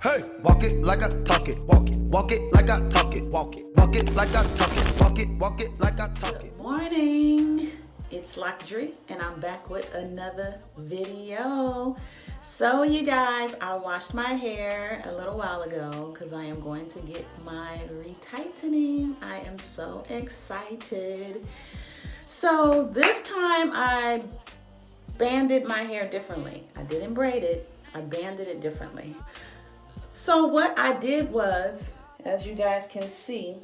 Hey, walk it like I talk it. Walk it like I talk it. Walk it like I talk it. Walk it like I talk it. Good morning. It's Lockdry, and I'm back with another video. So you guys, I washed my hair a little while ago because I am going to get my retightening. I am so excited. So this time I banded my hair differently. I didn't braid it, I banded it differently. So what I did was, as you guys can see,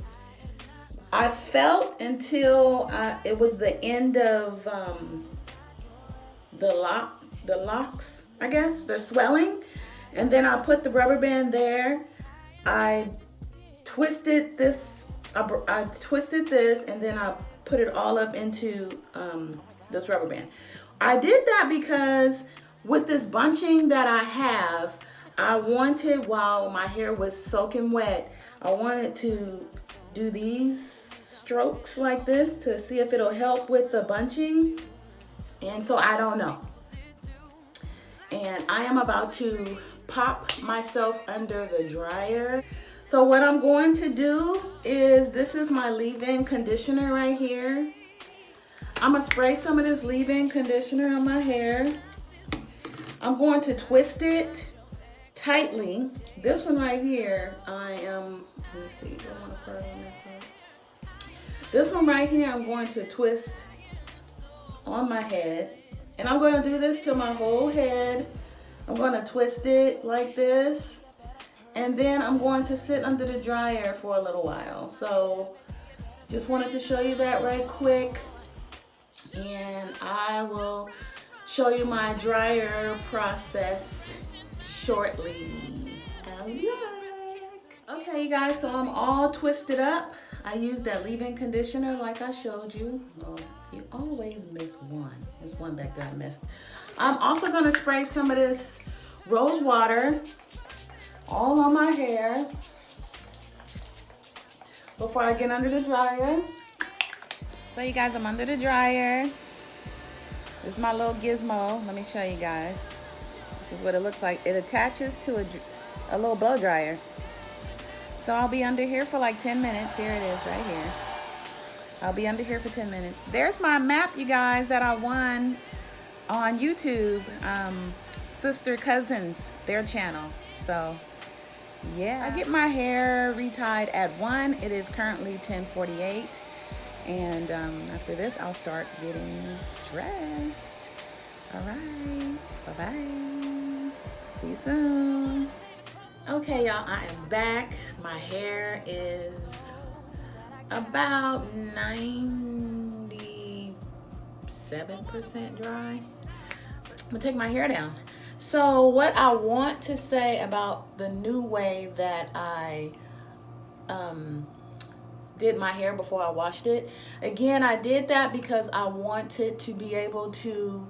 I felt until it was the end of the locks, I guess, they're swelling. And then I put the rubber band there. I twisted this, I twisted this, and then I put it all up into this rubber band. I did that because with this bunching that I have, I wanted, while my hair was soaking wet, I wanted to do these strokes like this to see if it'll help with the bunching. And so I don't know. And I am about to pop myself under the dryer. So what I'm going to do is, this is my leave-in conditioner right here. I'm gonna spray some of this leave-in conditioner on my hair. I'm going to twist it tightly. This one right here, I am, let me see, do I want to put it on this side? This one right here, I'm going to twist on my head. And I'm going to do this to my whole head. I'm going to twist it like this. And then I'm going to sit under the dryer for a little while. So just wanted to show you that right quick. And I will show you my dryer process shortly. Okay, you guys, so I'm all twisted up. I used that leave-in conditioner like I showed you. Oh, you always miss one. There's one back there I missed. I'm also gonna spray some of this rose water all on my hair before I get under the dryer. So you guys, I'm under the dryer. This is my little gizmo. Let me show you guys. This is what it looks like. It attaches to a little blow dryer. So I'll be under here for like 10 minutes. Here it is right here. I'll be under here for 10 minutes. There's my map, you guys, that I won on YouTube. Sister Cousins, their channel. So yeah, I get my hair retied at 1. It is currently 10:48. And after this, I'll start getting dressed. All right, bye-bye. See you soon. Okay, y'all, I am back. My hair is about 97% dry. I'm gonna take my hair down. So what I want to say about the new way that I did my hair before I washed it. Again, I did that because I wanted to be able to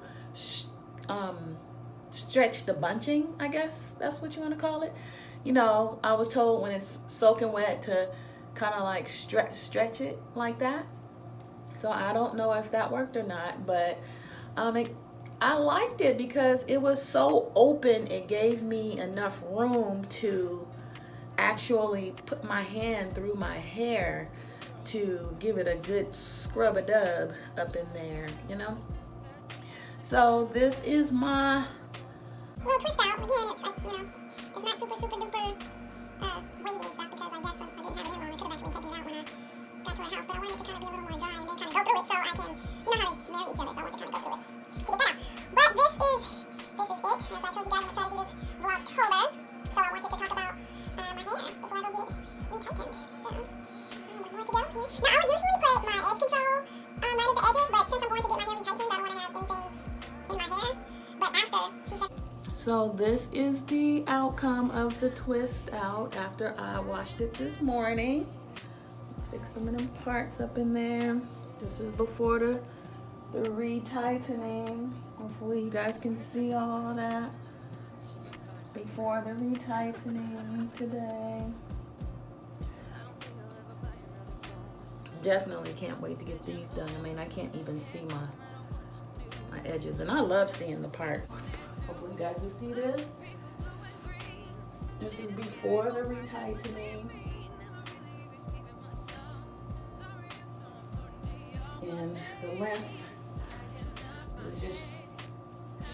stretch the bunching, I guess that's what you want to call it. You know, I was told when it's soaking wet to kind of like stretch it like that. So I don't know if that worked or not, but I liked it because it was so open. It gave me enough room to actually put my hand through my hair to give it a good scrub-a-dub up in there, you know? So this is my little twist out. Again, it's like, you know, it's not super duper wavy and stuff because I guess I didn't have it in long. I should have actually taken it out when I got to our house, but I wanted it to kind of be a little more dry and then kind of go through it so I can, you know how they marry each other, so I want to kind of go through it to get that out. But this is it. As I told you guys, I'm going to try to do this Vlogtober, so I wanted to talk about my hair before I go get it retightened. So, one more to go here. Now, I would usually put my edge control right at the edges, but since I'm going to get my hair retightened, I don't want to have anything in my hair. But after, she said. So this is the outcome of the twist out after I washed it this morning. Fix some of them parts up in there. This is before the retightening. Hopefully you guys can see all that before the retightening today. Definitely can't wait to get these done. I mean, I can't even see my edges, and I love seeing the parts. Hopefully you guys can see this. This is before the retightening. And the length is just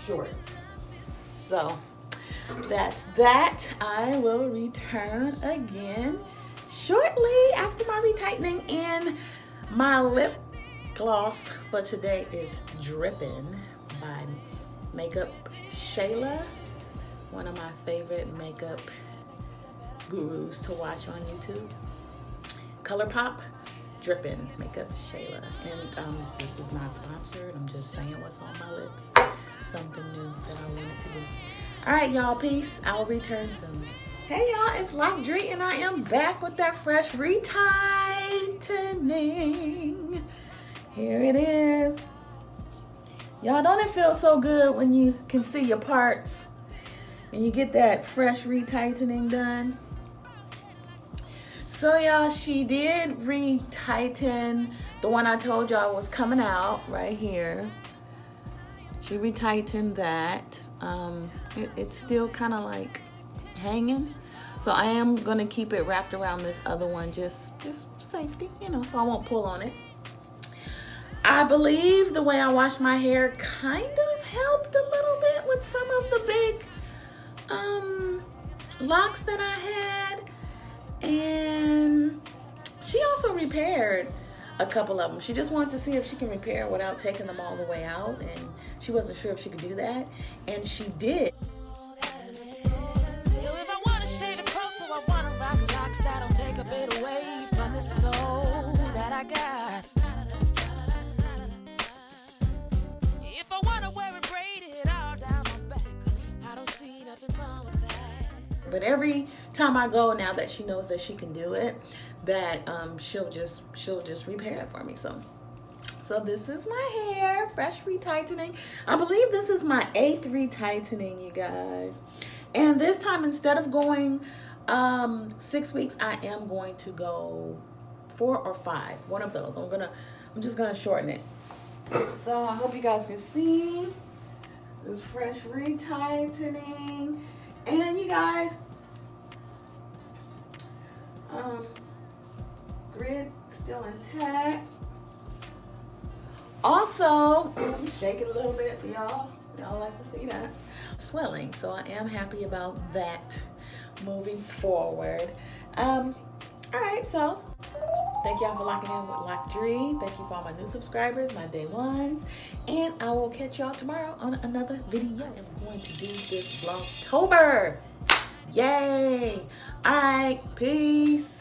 short. So that's that. I will return again shortly after my retightening, and my lip gloss for today is Drippin' by Makeup Shayla, one of my favorite makeup gurus to watch on YouTube. ColourPop, Drippin' Makeup Shayla. And this is not sponsored. I'm just saying what's on my lips. Something new that I wanted to do. All right, y'all, peace. I'll return soon. Hey, y'all, it's Loc Dre, and I am back with that fresh retightening. Here it is. Y'all, don't it feel so good when you can see your parts and you get that fresh retightening done? So, y'all, she did retighten the one I told y'all was coming out right here. She retightened that. It's still kind of like hanging, so I am gonna keep it wrapped around this other one, just safety, you know, so I won't pull on it. I believe the way I wash my hair kind of helped a little bit with some of the big locks that I had, and she also repaired a couple of them. She just wanted to see if she can repair without taking them all the way out, and she wasn't sure if she could do that, and she did. If I wanna shave it close, so I wanna rock locks that don't take a bit away from the soul that I got. If I wanna wear it braided all down my back, I don't see nothing wrong with that. But every time I go, now that she knows that she can do it, that she'll just repair it for me. So this is my hair, fresh retightening. I believe this is my 8th retightening, you guys. And this time, instead of going 6 weeks, I am going to go 4 or 5. One of those. I'm just gonna shorten it. So I hope you guys can see this fresh retightening. And you guys, grid still intact. Also, shake it a little bit for y'all. Y'all like to see that. Swelling, so I am happy about that moving forward. All right, so thank y'all for locking in with Loc Dre. Thank you for all my new subscribers, my day ones. And I will catch y'all tomorrow on another video. I'm going to do this Vlogtober. Yay. All right, peace.